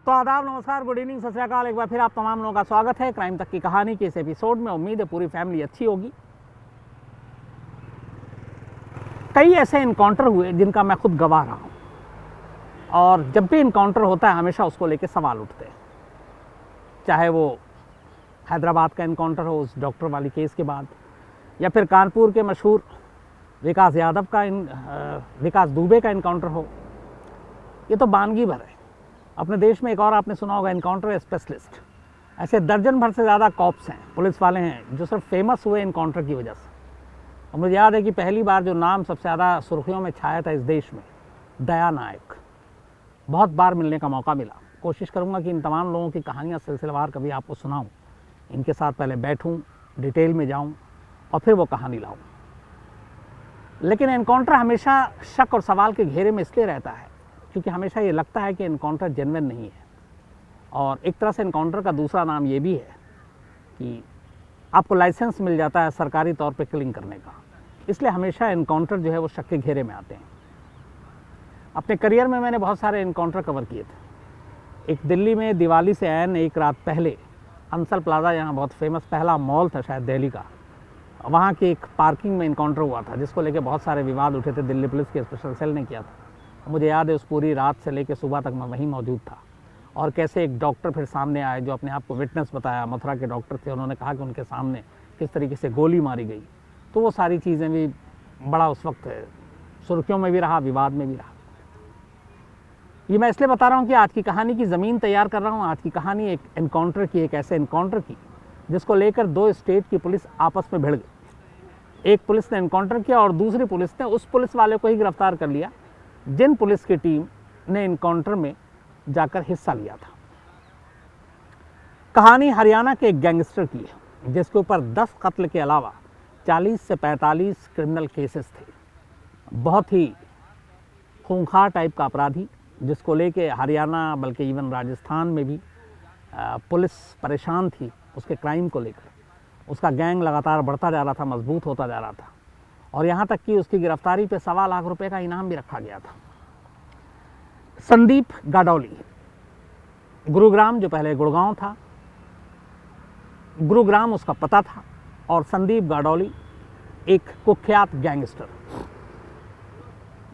तो आदाब, नमस्कार, गुड इवनिंग, सत श्री अकाल। एक बार फिर आप तमाम लोगों का स्वागत है क्राइम तक की कहानी के इस एपिसोड में। उम्मीद है पूरी फैमिली अच्छी होगी। कई ऐसे इनकाउंटर हुए जिनका मैं खुद गवाह रहा हूँ, और जब भी इनकाउंटर होता है हमेशा उसको लेके सवाल उठते हैं। चाहे वो हैदराबाद का इनकाउंटर हो उस डॉक्टर वाली केस के बाद, या फिर कानपुर के मशहूर विकास दुबे का इनकाउंटर हो। ये तो बानगी भर है। अपने देश में एक और आपने सुना होगा, इनकाउंटर स्पेशलिस्ट। ऐसे दर्जन भर से ज़्यादा कॉप्स हैं, पुलिस वाले हैं, जो सिर्फ फेमस हुए इनकाउंटर की वजह से। और मुझे याद है कि पहली बार जो नाम सबसे ज़्यादा सुर्खियों में छाया था इस देश में, दया नायक। बहुत बार मिलने का मौका मिला। कोशिश करूँगा कि इन तमाम लोगों की कहानियाँ सिलसिलेवार कभी आपको सुनाऊँ, इनके साथ पहले बैठूँ, डिटेल में जाऊँ और फिर वो कहानी लाऊँ। लेकिन एनकाउंटर हमेशा शक और सवाल के घेरे में इसलिए रहता है क्योंकि हमेशा ये लगता है कि एनकाउंटर जेन्युइन नहीं है। और एक तरह से एनकाउंटर का दूसरा नाम ये भी है कि आपको लाइसेंस मिल जाता है सरकारी तौर पे किलिंग करने का। इसलिए हमेशा एनकाउंटर जो है वो शक के घेरे में आते हैं। अपने करियर में मैंने बहुत सारे एनकाउंटर कवर किए थे। एक दिल्ली में दिवाली से ऐन एक रात पहले अंसल प्लाजा, यहाँ बहुत फेमस पहला मॉल था शायद दिल्ली का, वहाँ की एक पार्किंग में इनकाउंटर हुआ था, जिसको लेके बहुत सारे विवाद उठे थे। दिल्ली पुलिस के स्पेशल सेल ने किया था। मुझे याद है उस पूरी रात से लेकर सुबह तक मैं वहीं मौजूद था। और कैसे एक डॉक्टर फिर सामने आए जो अपने आप को विटनेस बताया, मथुरा के डॉक्टर थे। उन्होंने कहा कि उनके सामने किस तरीके से गोली मारी गई। तो वो सारी चीज़ें भी बड़ा उस वक्त सुर्खियों में भी रहा, विवाद में भी रहा। ये मैं इसलिए बता रहा हूँ कि आज की कहानी की ज़मीन तैयार कर रहा हूँ। आज की कहानी एक एनकाउंटर की, एक ऐसे एनकाउंटर की जिसको लेकर दो स्टेट की पुलिस आपस में भिड़ गई। एक पुलिस ने एनकाउंटर किया और दूसरी पुलिस ने उस पुलिस वाले को ही गिरफ्तार कर लिया जिन पुलिस की टीम ने एनकाउंटर में जाकर हिस्सा लिया था। कहानी हरियाणा के एक गैंगस्टर की है जिसके ऊपर 10 कत्ल के अलावा 40 से 45 क्रिमिनल केसेस थे। बहुत ही खूंखार टाइप का अपराधी, जिसको लेके हरियाणा बल्कि इवन राजस्थान में भी पुलिस परेशान थी उसके क्राइम को लेकर। उसका गैंग लगातार बढ़ता जा रहा था, मजबूत होता जा रहा था, और यहाँ तक कि उसकी गिरफ्तारी पे 1.25 लाख रुपए का इनाम भी रखा गया था। संदीप गाडोली, गुरुग्राम, जो पहले गुड़गांव था, गुरुग्राम उसका पता था। और संदीप गाडोली एक कुख्यात गैंगस्टर,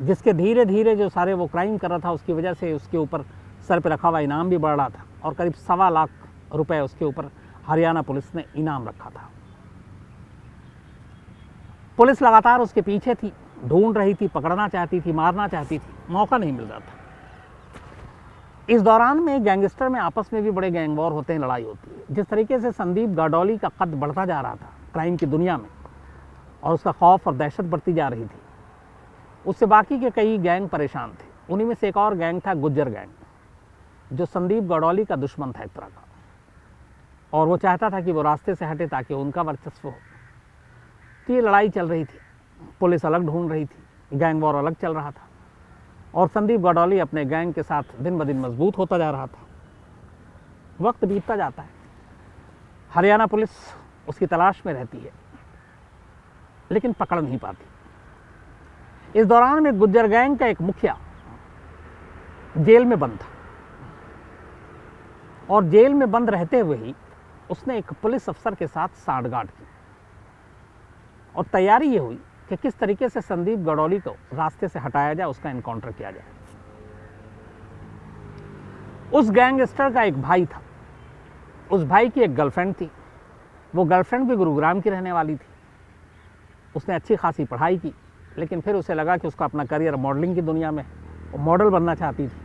जिसके धीरे धीरे जो सारे वो क्राइम कर रहा था उसकी वजह से उसके ऊपर सर पे रखा हुआ इनाम भी बढ़ रहा था, और करीब 1.25 लाख रुपए उसके ऊपर हरियाणा पुलिस ने इनाम रखा था। पुलिस लगातार उसके पीछे थी, ढूंढ रही थी, पकड़ना चाहती थी, मारना चाहती थी, मौका नहीं मिल रहा था। इस दौरान में गैंगस्टर में आपस में भी बड़े गैंग वॉर होते हैं, लड़ाई होती है। जिस तरीके से संदीप गाडोली का कद बढ़ता जा रहा था क्राइम की दुनिया में, और उसका खौफ और दहशत बढ़ती जा रही थी, उससे बाकी के कई गैंग परेशान थे। उन्हीं में से एक और गैंग था गुज्जर गैंग, जो संदीप गाडोली का दुश्मन था एक तरह का, और वो चाहता था कि वो रास्ते से हटे ताकि उनका वर्चस्व हो। तो ये लड़ाई चल रही थी, पुलिस अलग ढूंढ रही थी, गैंग वॉर अलग चल रहा था, और संदीप गाडोली अपने गैंग के साथ दिन ब दिन मजबूत होता जा रहा था। वक्त बीतता जाता है, हरियाणा पुलिस उसकी तलाश में रहती है, लेकिन पकड़ नहीं पाती। इस दौरान में गुज्जर गैंग का एक मुखिया जेल में बंद था, और जेल में बंद रहते हुए ही उसने एक पुलिस अफसर के साथ सांठगांठ की, और तैयारी ये हुई कि किस तरीके से संदीप गाडोली को रास्ते से हटाया जाए, उसका एनकाउंटर किया जाए। उस गैंगस्टर का एक भाई था, उस भाई की एक गर्लफ्रेंड थी। वो गर्लफ्रेंड भी गुरुग्राम की रहने वाली थी। उसने अच्छी खासी पढ़ाई की, लेकिन फिर उसे लगा कि उसका अपना करियर मॉडलिंग की दुनिया में, वो मॉडल बनना चाहती थी।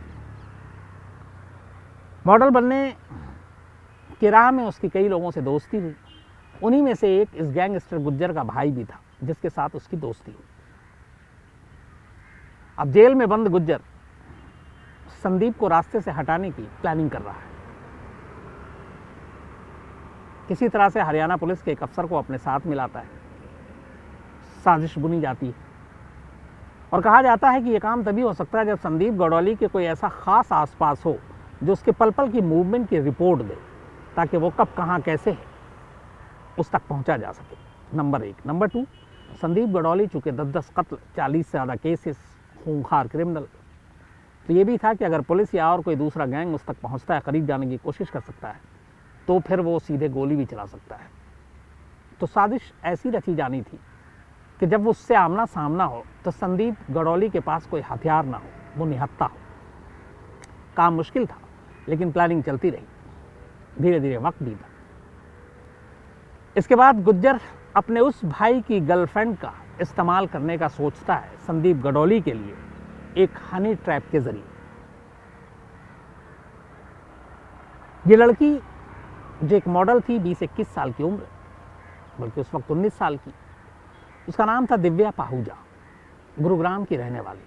मॉडल बनने की राह में उसकी कई लोगों से दोस्ती हुई। उन्हीं में से एक इस गैंगस्टर गुज्जर का भाई भी था, जिसके साथ उसकी दोस्ती हुई। अब जेल में बंद गुज्जर संदीप को रास्ते से हटाने की प्लानिंग कर रहा है। किसी तरह से हरियाणा पुलिस के एक अफसर को अपने साथ मिलाता है, साजिश बुनी जाती है, और कहा जाता है कि यह काम तभी हो सकता है जब संदीप गाडोली के कोई ऐसा खास आसपास हो जो उसके पल पल की मूवमेंट की रिपोर्ट दे, ताकि वो कब कहाँ कैसे है उस तक पहुंचा जा सके। नंबर 1। नंबर 2, संदीप गाडोली चूँकि 10-10 कत्ल, 40 से ज़्यादा केसेस, खूंखार क्रिमिनल, तो ये भी था कि अगर पुलिस या और कोई दूसरा गैंग उस तक पहुंचता है, करीब जाने की कोशिश कर सकता है, तो फिर वो सीधे गोली भी चला सकता है। तो साजिश ऐसी रची जानी थी कि जब उससे आमना सामना हो तो संदीप गडौली के पास कोई हथियार ना हो, वो निहत्था हो। काम मुश्किल था, लेकिन प्लानिंग चलती रही। धीरे धीरे वक्त बीता। इसके बाद गुज्जर अपने उस भाई की गर्लफ्रेंड का इस्तेमाल करने का सोचता है संदीप गडौली के लिए, एक हनी ट्रैप के जरिए। ये लड़की जो एक मॉडल थी, 20-21 साल की उम्र, बल्कि उस वक्त 19 साल की, उसका नाम था दिव्या पाहूजा, गुरुग्राम की रहने वाली।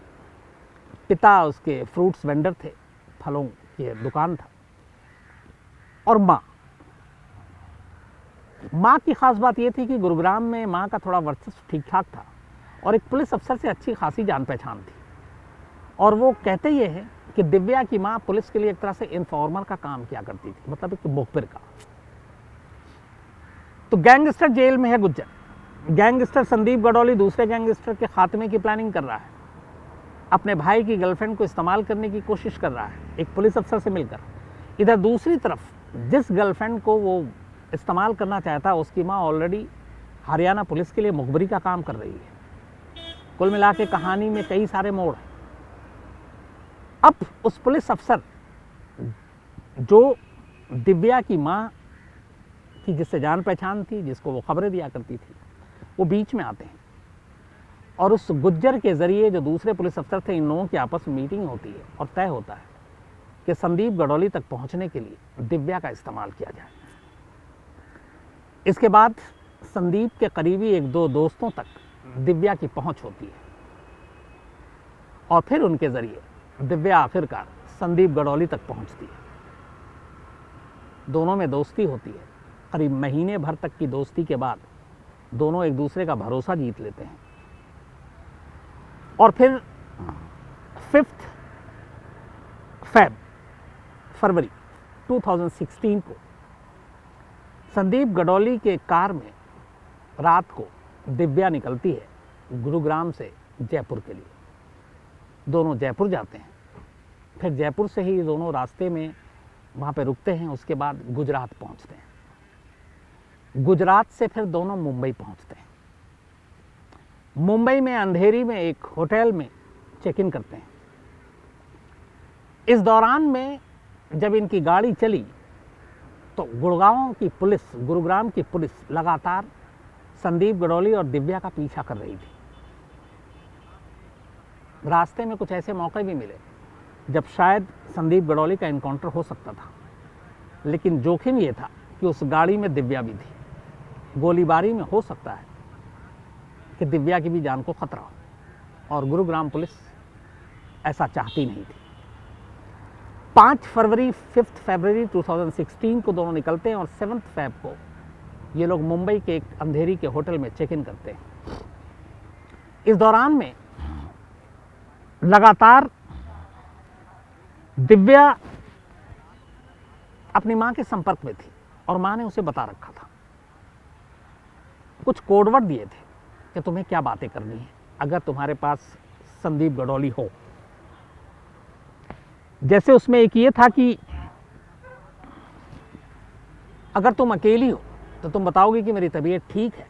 पिता उसके फ्रूट्स वेंडर थे, फलों की दुकान था। और माँ की खास बात यह थी कि गुरुग्राम में माँ का थोड़ा वर्चस्व ठीक ठाक था और एक पुलिस अफसर से अच्छी खासी जान पहचान थी। और वो कहते ये हैं कि दिव्या की माँ पुलिस के लिए एक तरह से इन्फॉर्मर का काम किया करती थी, मतलब एक मुखबिर का। तो गैंगस्टर जेल में है गुज्जर। गैंगस्टर संदीप गडौली दूसरे गैंगस्टर के खात्मे की प्लानिंग कर रहा है, अपने भाई की गर्लफ्रेंड को इस्तेमाल करने की कोशिश कर रहा है एक पुलिस अफसर से मिलकर। इधर दूसरी तरफ जिस गर्लफ्रेंड को वो इस्तेमाल करना चाहता है, उसकी माँ ऑलरेडी हरियाणा पुलिस के लिए मुखबिरी का काम कर रही है। कुल मिला के कहानी में कई सारे मोड़ हैं। अब उस पुलिस अफसर जो दिव्या की माँ की जिससे जान पहचान थी, जिसको वो खबरें दिया करती थी, वो बीच में आते हैं और उस गुज्जर के जरिए जो दूसरे पुलिस अफसर थे, इन लोगों की आपस में मीटिंग होती है और तय होता है कि संदीप गडौली तक पहुंचने के लिए दिव्या का इस्तेमाल किया जाए। इसके बाद संदीप के करीबी 1-2 दोस्तों तक दिव्या की पहुंच होती है और फिर उनके जरिए दिव्या आखिरकार संदीप गडौली तक पहुंचती है। दोनों में दोस्ती होती है। करीब महीने भर तक की दोस्ती के बाद दोनों एक दूसरे का भरोसा जीत लेते हैं और फिर 5 फरवरी 2016 को संदीप गडौली के कार में रात को दिव्या निकलती है गुरुग्राम से जयपुर के लिए। दोनों जयपुर जाते हैं, फिर जयपुर से ही दोनों रास्ते में वहाँ पे रुकते हैं। उसके बाद गुजरात पहुँचते हैं। गुजरात से फिर दोनों मुंबई पहुँचते हैं। मुंबई में अंधेरी में एक होटल में चेक इन करते हैं। इस दौरान में जब इनकी गाड़ी चली तो गुरुग्राम की पुलिस लगातार संदीप गडौली और दिव्या का पीछा कर रही थी। रास्ते में कुछ ऐसे मौके भी मिले जब शायद संदीप गडौली का एनकाउंटर हो सकता था, लेकिन जोखिम ये था कि उस गाड़ी में दिव्या भी थी। गोलीबारी में हो सकता है कि दिव्या की भी जान को खतरा हो और गुरुग्राम पुलिस ऐसा चाहती नहीं थी। 5 फरवरी 2016 को दोनों निकलते हैं और 7 फरवरी को ये लोग मुंबई के एक अंधेरी के होटल में चेक इन करते हैं। इस दौरान में लगातार दिव्या अपनी मां के संपर्क में थी और मां ने उसे बता रखा था, कुछ कोडवर्ड दिए थे कि तुम्हें क्या बातें करनी है अगर तुम्हारे पास संदीप गडौली हो। जैसे उसमें एक ये था कि अगर तुम अकेली हो तो तुम बताओगे कि मेरी तबीयत ठीक है,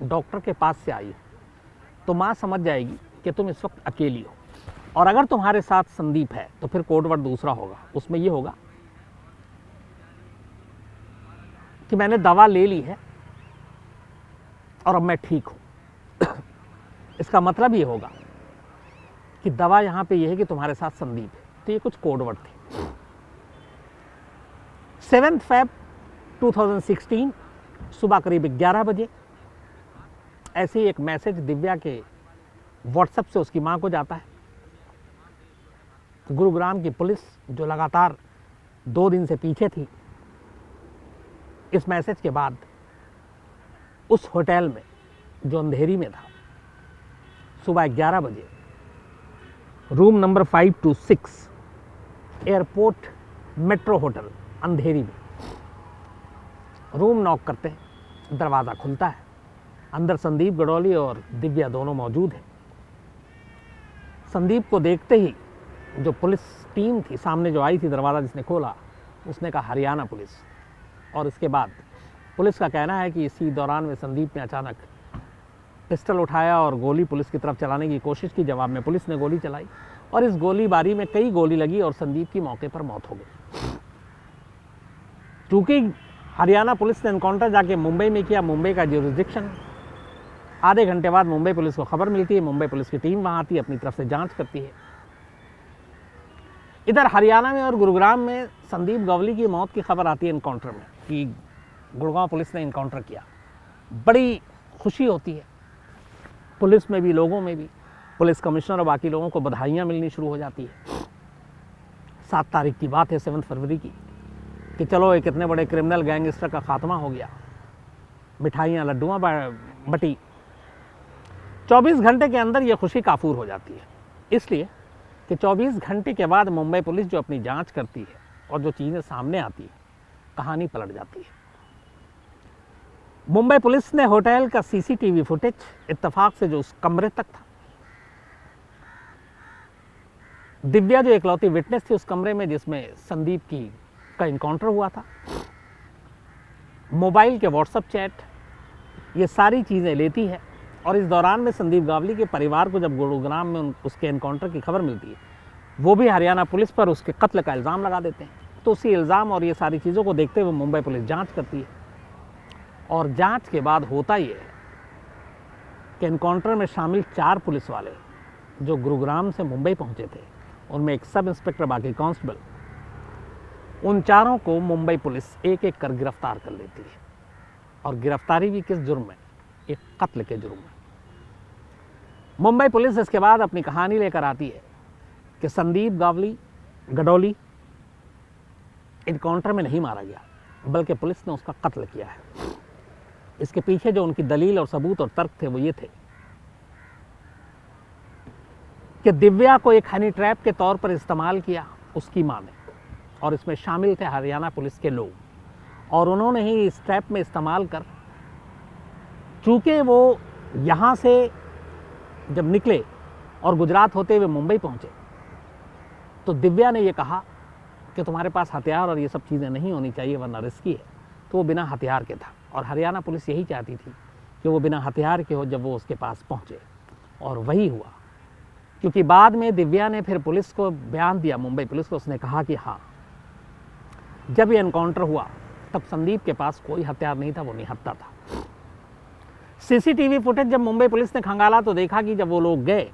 डॉक्टर के पास से आई हो, तो माँ समझ जाएगी कि तुम इस वक्त अकेली हो। और अगर तुम्हारे साथ संदीप है तो फिर कोडवर्ड दूसरा होगा। उसमें ये होगा कि मैंने दवा ले ली है और अब मैं ठीक हूं। इसका मतलब ये होगा कि दवा यहां पे ये है कि तुम्हारे साथ संदीप है। तो ये कुछ कोडवर्ड थे। 7 फरवरी 2016 सुबह करीब 11 बजे ऐसे ही एक मैसेज दिव्या के व्हाट्सएप से उसकी मां को जाता है। गुरुग्राम की पुलिस जो लगातार 2 दिन से पीछे थी, इस मैसेज के बाद उस होटल में जो अंधेरी में था, सुबह 11 बजे room number 526 airport metro hotel Andheri में रूम नॉक करते हैं। दरवाज़ा खुलता है। अंदर संदीप गडौली और दिव्या दोनों मौजूद हैं। संदीप को देखते ही जो पुलिस टीम थी सामने जो आई थी, दरवाज़ा जिसने खोला उसने कहा हरियाणा पुलिस। और इसके बाद पुलिस का कहना है कि इसी दौरान में संदीप ने अचानक पिस्टल उठाया और गोली पुलिस की तरफ चलाने की कोशिश की। जवाब में पुलिस ने गोली चलाई और इस गोलीबारी में कई गोली लगी और संदीप की मौके पर मौत हो गई। चूँकि हरियाणा पुलिस ने एनकाउंटर जाके मुंबई में किया, मुंबई का ज्यूरिसडिक्शन, आधे घंटे बाद मुंबई पुलिस को खबर मिलती है, मुंबई पुलिस की टीम वहाँ आती है, अपनी तरफ से जांच करती है। इधर हरियाणा में और गुरुग्राम में संदीप गवली की मौत की खबर आती है एनकाउंटर में कि गुड़गांव पुलिस ने एनकाउंटर किया। बड़ी खुशी होती है पुलिस में भी, लोगों में भी। पुलिस कमिश्नर और बाकी लोगों को बधाइयाँ मिलनी शुरू हो जाती है। 7 तारीख की बात है, 7 फरवरी की, कि चलो एक इतने बड़े क्रिमिनल गैंगस्टर का खात्मा हो गया। मिठाइयाँ लड्डुआँ बटी। 24 घंटे के अंदर ये खुशी काफूर हो जाती है, इसलिए कि 24 घंटे के बाद मुंबई पुलिस जो अपनी जांच करती है और जो चीज़ें सामने आती है, कहानी पलट जाती है। मुंबई पुलिस ने होटल का सीसीटीवी फुटेज इत्तेफाक से जो उस कमरे तक था, दिव्या जो इकलौती विटनेस थी उस कमरे में जिसमें संदीप का इनकाउंटर हुआ था, मोबाइल के व्हाट्सएप चैट, ये सारी चीज़ें लेती है। और इस दौरान में संदीप गावली के परिवार को जब गुरुग्राम में उसके एनकाउंटर की खबर मिलती है, वो भी हरियाणा पुलिस पर उसके कत्ल का इल्ज़ाम लगा देते हैं। तो उसी इल्ज़ाम और ये सारी चीज़ों को देखते हुए मुंबई पुलिस जांच करती है और जांच के बाद होता ये है कि एनकाउंटर में शामिल 4 पुलिस वाले जो गुरुग्राम से मुंबई पहुंचे थे, उनमें एक सब इंस्पेक्टर, बाकी कांस्टेबल, उन चारों को मुंबई पुलिस एक एक कर गिरफ्तार कर लेती है। और गिरफ्तारी भी किस जुर्म में? एक कत्ल के जुर्म में। मुंबई पुलिस इसके बाद अपनी कहानी लेकर आती है कि संदीप गडोली एनकाउंटर में नहीं मारा गया, बल्कि पुलिस ने उसका कत्ल किया है। इसके पीछे जो उनकी दलील और सबूत और तर्क थे वो ये थे कि दिव्या को एक हनी ट्रैप के तौर पर इस्तेमाल किया उसकी मां ने, और इसमें शामिल थे हरियाणा पुलिस के लोग, और उन्होंने ही इस ट्रैप में इस्तेमाल कर, चूँकि वो यहाँ से जब निकले और गुजरात होते हुए मुंबई पहुँचे, तो दिव्या ने ये कहा कि तुम्हारे पास हथियार और ये सब चीज़ें नहीं होनी चाहिए वरना रिस्की है। तो वो बिना हथियार के था और हरियाणा पुलिस यही चाहती थी कि वो बिना हथियार के हो जब वो उसके पास पहुँचे, और वही हुआ। क्योंकि बाद में दिव्या ने फिर पुलिस को बयान दिया, मुंबई पुलिस को, उसने कहा कि हाँ, जब ये एनकाउंटर हुआ तब संदीप के पास कोई हथियार नहीं था, वो निहत्था था। सीसीटीवी फुटेज जब मुंबई पुलिस ने खंगाला तो देखा कि जब वो लोग गए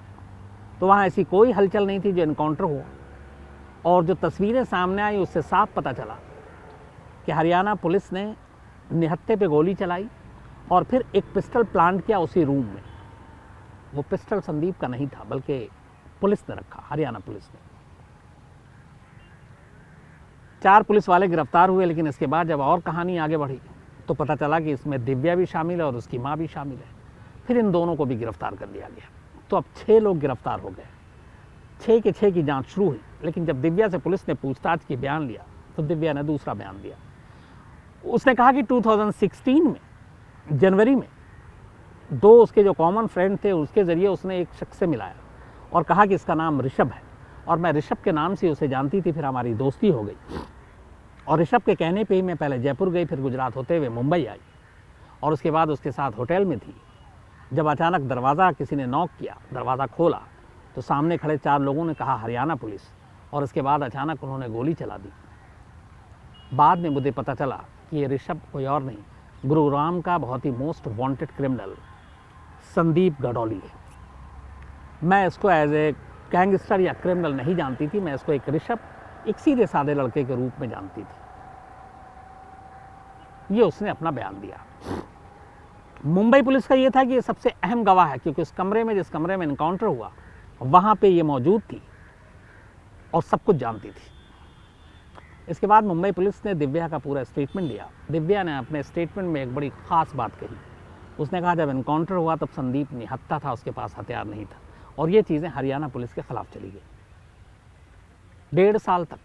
तो वहाँ ऐसी कोई हलचल नहीं थी जो एनकाउंटर हुआ, और जो तस्वीरें सामने आई उससे साफ पता चला कि हरियाणा पुलिस ने निहत्थे पे गोली चलाई और फिर एक पिस्टल प्लांट किया उसी रूम में। वो पिस्टल संदीप का नहीं था, बल्कि पुलिस ने रखा, हरियाणा पुलिस ने। 4 पुलिस वाले गिरफ्तार हुए, लेकिन इसके बाद जब और कहानी आगे बढ़ी तो पता चला कि इसमें दिव्या भी शामिल है और उसकी माँ भी शामिल है। फिर इन दोनों को भी गिरफ्तार कर लिया गया। तो अब 6 लोग गिरफ्तार हो गए। 6 के 6 की जांच शुरू हुई, लेकिन जब दिव्या से पुलिस ने पूछताछ की बयान लिया तो दिव्या ने दूसरा बयान दिया। उसने कहा कि 2016 में जनवरी में 2 उसके जो कॉमन फ्रेंड थे उसके ज़रिए उसने एक शख्स से मिलाया और कहा कि इसका नाम ऋषभ है, और मैं ऋषभ के नाम से उसे जानती थी। फिर हमारी दोस्ती हो गई और ऋषभ के कहने पे ही मैं पहले जयपुर गई, फिर गुजरात होते हुए मुंबई आई, और उसके बाद उसके साथ होटल में थी। जब अचानक दरवाज़ा किसी ने नॉक किया, दरवाज़ा खोला तो सामने खड़े 4 लोगों ने कहा हरियाणा पुलिस, और इसके बाद अचानक उन्होंने गोली चला दी। बाद में मुझे पता चला कि ये ऋषभ कोई और नहीं, गुरुग्राम का बहुत ही most wanted criminal Sandeep Gadoli है। मैं इसको एज ए गैंगस्टर या क्रिमिनल नहीं जानती थी, मैं इसको एक ऋषभ, एक सीधे साधे लड़के के रूप में जानती थी। ये उसने अपना बयान दिया। मुंबई पुलिस का ये था कि ये सबसे अहम गवाह है, क्योंकि उस कमरे में, जिस कमरे में एनकाउंटर हुआ, वहाँ पे ये मौजूद थी और सब कुछ जानती थी। इसके बाद मुंबई पुलिस ने दिव्या का पूरा स्टेटमेंट लिया। दिव्या ने अपने स्टेटमेंट में एक बड़ी ख़ास बात कही। उसने कहा जब एनकाउंटर हुआ तब संदीप निहत्था था, उसके पास हथियार नहीं था, और ये चीज़ें हरियाणा पुलिस के ख़िलाफ़ चली गई। 1.5 साल तक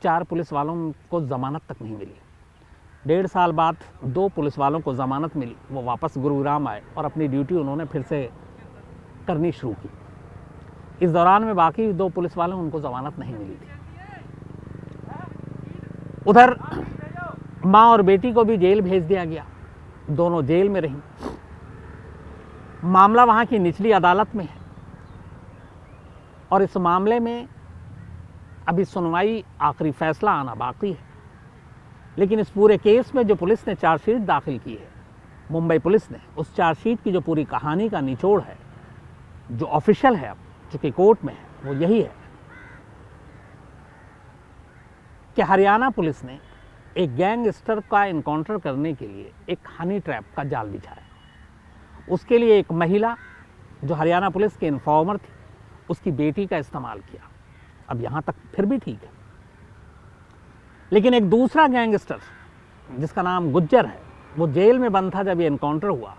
4 पुलिस वालों को ज़मानत तक नहीं मिली। 1.5 साल बाद 2 पुलिस वालों को ज़मानत मिली, वो वापस गुरुग्राम आए और अपनी ड्यूटी उन्होंने फिर से करनी शुरू की। इस दौरान में बाकी 2 पुलिस वालों उनको जमानत नहीं मिली थी। उधर माँ और बेटी को भी जेल भेज दिया गया, दोनों जेल में रहीं। मामला वहाँ की निचली अदालत में है और इस मामले में अभी सुनवाई, आखिरी फैसला आना बाकी है। लेकिन इस पूरे केस में जो पुलिस ने चार्जशीट दाखिल की है, मुंबई पुलिस ने, उस चार्जशीट की जो पूरी कहानी का निचोड़ है, जो ऑफिशियल है अब चूंकि कोर्ट में है, वो यही है कि हरियाणा पुलिस ने एक गैंगस्टर का इनकाउंटर करने के लिए एक हनी ट्रैप का जाल बिछाया। उसके लिए एक महिला जो हरियाणा पुलिस के इन्फॉर्मर थी, उसकी बेटी का इस्तेमाल किया। अब यहाँ तक फिर भी ठीक है, लेकिन एक दूसरा गैंगस्टर जिसका नाम गुज्जर है, वो जेल में बंद था जब ये इनकाउंटर हुआ।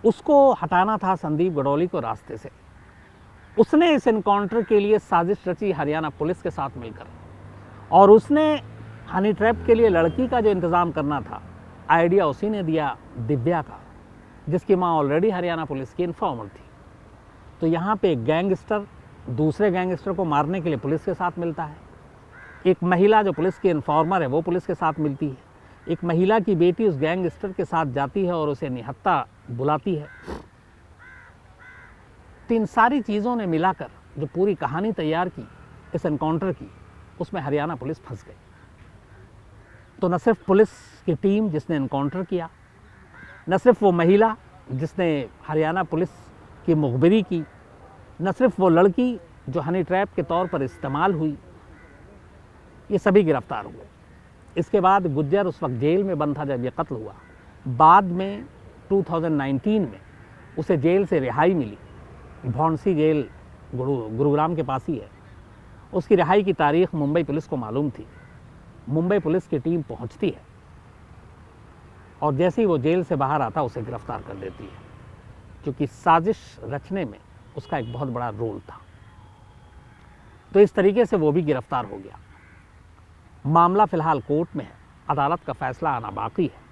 उसको हटाना था संदीप गडोली को रास्ते से। उसने इस इनकाउंटर के लिए साजिश रची हरियाणा पुलिस के साथ मिलकर, और उसने हनी ट्रैप के लिए लड़की का जो इंतज़ाम करना था, आइडिया उसी ने दिया, दिव्या का, जिसकी माँ ऑलरेडी हरियाणा पुलिस की इन्फॉर्मर थी। तो यहाँ पे एक गैंगस्टर दूसरे गैंगस्टर को मारने के लिए पुलिस के साथ मिलता है। एक महिला जो पुलिस की इन्फॉर्मर है वो पुलिस के साथ मिलती है। एक महिला की बेटी उस गैंगस्टर के साथ जाती है और उसे निहत्था बुलाती है। तो इन सारी चीज़ों ने मिलाकर जो पूरी कहानी तैयार की इस एनकाउंटर की, उसमें हरियाणा पुलिस फंस गई। तो न सिर्फ पुलिस की टीम जिसने एनकाउंटर किया, न सिर्फ वो महिला जिसने हरियाणा पुलिस की मुखबिरी की, न सिर्फ वो लड़की जो हनी ट्रैप के तौर पर इस्तेमाल हुई, ये सभी गिरफ्तार हुए। इसके बाद गुज्जर उस वक्त जेल में बंद था जब ये कत्ल हुआ। बाद में 2019 में उसे जेल से रिहाई मिली। भौंडसी जेल गुरुग्राम के पास ही है। उसकी रिहाई की तारीख मुंबई पुलिस को मालूम थी। मुंबई पुलिस की टीम पहुंचती है और जैसे ही वो जेल से बाहर आता उसे गिरफ्तार कर लेती है, क्योंकि साजिश रचने में उसका एक बहुत बड़ा रोल था। तो इस तरीके से वो भी गिरफ्तार हो गया। मामला फिलहाल कोर्ट में है। अदालत का फैसला आना बाकी है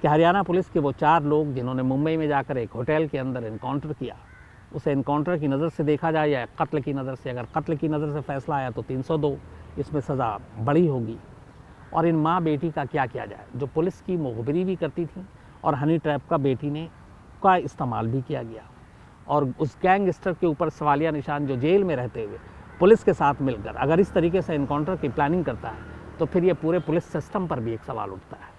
कि हरियाणा पुलिस के वो 4 लोग जिन्होंने मुंबई में जाकर एक होटल के अंदर एनकाउंटर किया, उसे एनकाउंटर की नज़र से देखा जाए या कत्ल की नज़र से। अगर कत्ल की नज़र से फैसला आया तो 302, इसमें सज़ा बड़ी होगी। और इन माँ बेटी का क्या किया जाए, जो पुलिस की मुखबिरी भी करती थी और हनी ट्रैप का बेटी ने का इस्तेमाल भी किया गया, और उस गैंगस्टर के ऊपर सवालिया निशान जो जेल में रहते हुए पुलिस के साथ मिलकर अगर इस तरीके से एनकाउंटर की प्लानिंग करता है, तो फिर ये पूरे पुलिस सिस्टम पर भी एक सवाल उठता है।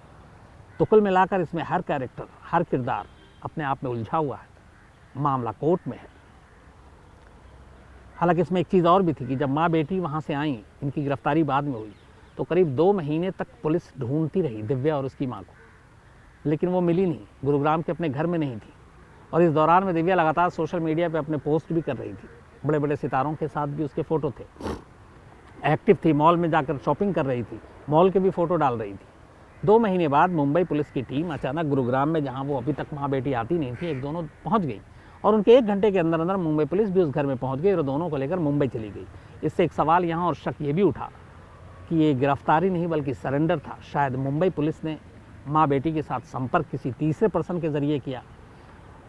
तो कुल मिलाकर इसमें हर कैरेक्टर, हर किरदार अपने आप में उलझा हुआ है। मामला कोर्ट में है। हालांकि इसमें एक चीज़ और भी थी कि जब माँ बेटी वहाँ से आई, इनकी गिरफ्तारी बाद में हुई, तो करीब 2 महीने तक पुलिस ढूंढती रही दिव्या और उसकी माँ को, लेकिन वो मिली नहीं। गुरुग्राम के अपने घर में नहीं थी। और इस दौरान में दिव्या लगातार सोशल मीडिया पे अपने पोस्ट भी कर रही थी। बड़े बड़े सितारों के साथ भी उसके फ़ोटो थे। एक्टिव थी, मॉल में जाकर शॉपिंग कर रही थी, मॉल के भी फ़ोटो डाल रही थी। 2 महीने बाद मुंबई पुलिस की टीम अचानक गुरुग्राम में, जहाँ वो अभी तक माँ बेटी आती नहीं थी, एक दोनों पहुँच गई, और उनके 1 घंटे के अंदर अंदर मुंबई पुलिस भी उस घर में पहुँच गई और दोनों को लेकर मुंबई चली गई। इससे एक सवाल यहाँ और शक ये भी उठा कि ये गिरफ्तारी नहीं बल्कि सरेंडर था। शायद मुंबई पुलिस ने माँ बेटी के साथ संपर्क किसी तीसरे पर्सन के ज़रिए किया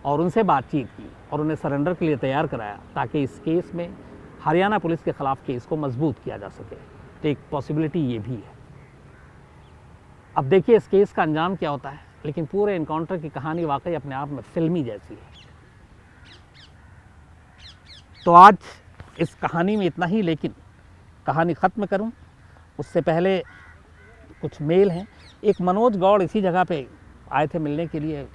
और उनसे बातचीत की और उन्हें सरेंडर के लिए तैयार कराया, ताकि इस केस में हरियाणा पुलिस के ख़िलाफ़ केस को मजबूत किया जा सके। तो एक पॉसिबिलिटी ये भी है। अब देखिए इस केस का अंजाम क्या होता है, लेकिन पूरे एनकाउंटर की कहानी वाकई अपने आप में फिल्मी जैसी है। तो आज इस कहानी में इतना ही, लेकिन कहानी ख़त्म करूं उससे पहले कुछ मेल हैं। एक मनोज गौड़ इसी जगह पे आए थे मिलने के लिए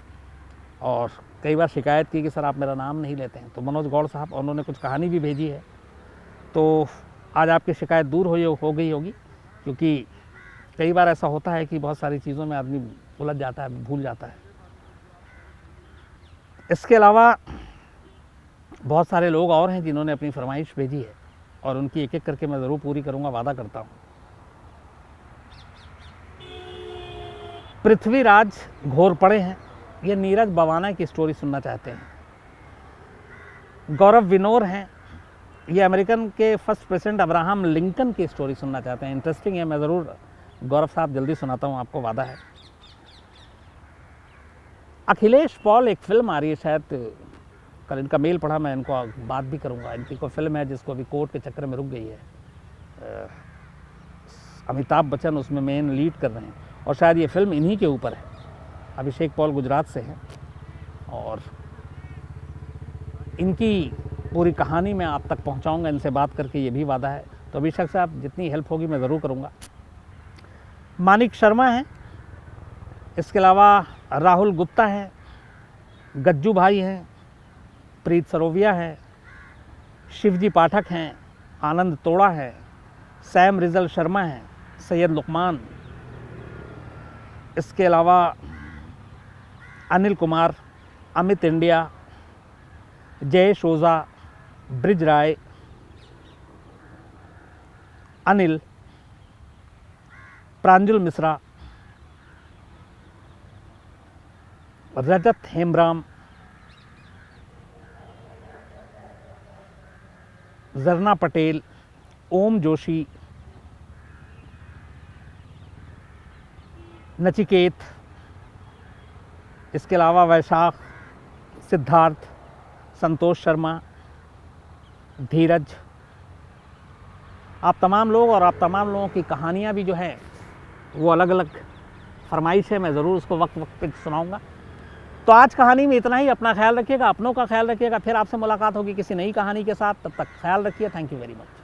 और कई बार शिकायत की कि सर आप मेरा नाम नहीं लेते हैं। तो मनोज गौड़ साहब, उन्होंने कुछ कहानी भी भेजी है, तो आज आपकी शिकायत दूर हो गई होगी, क्योंकि कई बार ऐसा होता है कि बहुत सारी चीज़ों में आदमी उलझ जाता है, भूल जाता है। इसके अलावा बहुत सारे लोग और हैं जिन्होंने अपनी फरमाइश भेजी है और उनकी एक एक करके मैं ज़रूर पूरी करूँगा, वादा करता हूँ। पृथ्वीराज घोरपड़े हैं, ये नीरज बवाना की स्टोरी सुनना चाहते हैं। गौरव विनोर हैं, ये अमेरिकन के फर्स्ट प्रेसिडेंट अब्राहम लिंकन की स्टोरी सुनना चाहते हैं। इंटरेस्टिंग है, मैं ज़रूर गौरव साहब जल्दी सुनाता हूँ आपको, वादा है। अखिलेश पॉल, एक फिल्म आ रही है, शायद कल इनका मेल पढ़ा, मैं इनको बात भी करूँगा। इनकी कोई फिल्म है जिसको अभी कोर्ट के चक्कर में रुक गई है, अमिताभ बच्चन उसमें मेन लीड कर रहे हैं, और शायद ये फिल्म इन्हीं के ऊपर है। अभिषेक पॉल गुजरात से हैं और इनकी पूरी कहानी मैं आप तक पहुंचाऊंगा, इनसे बात करके ये भी वादा है। तो अभिषेक साहब, जितनी हेल्प होगी मैं ज़रूर करूंगा। मानिक शर्मा हैं, इसके अलावा राहुल गुप्ता हैं, गज्जू भाई हैं, प्रीत सरोविया हैं, शिवजी पाठक हैं, आनंद तोड़ा है, सैम रिजल शर्मा हैं, सैयद लुकमान, इसके अलावा अनिल कुमार, अमित इंडिया, जयेश ओझा, ब्रिज राय, अनिल, प्रांजुल मिश्रा, रजत हेमब्राम, जरना पटेल, ओम जोशी, नचिकेत, इसके अलावा वैशाख, सिद्धार्थ, संतोष शर्मा, धीरज, आप तमाम लोग, और आप तमाम लोगों की कहानियाँ भी जो है वो अलग अलग फरमाइश है, मैं ज़रूर उसको वक्त वक्त पे सुनाऊंगा। तो आज कहानी में इतना ही। अपना ख्याल रखिएगा, अपनों का ख्याल रखिएगा। फिर आपसे मुलाकात होगी किसी नई कहानी के साथ। तब तक ख्याल रखिए। Thank you very much.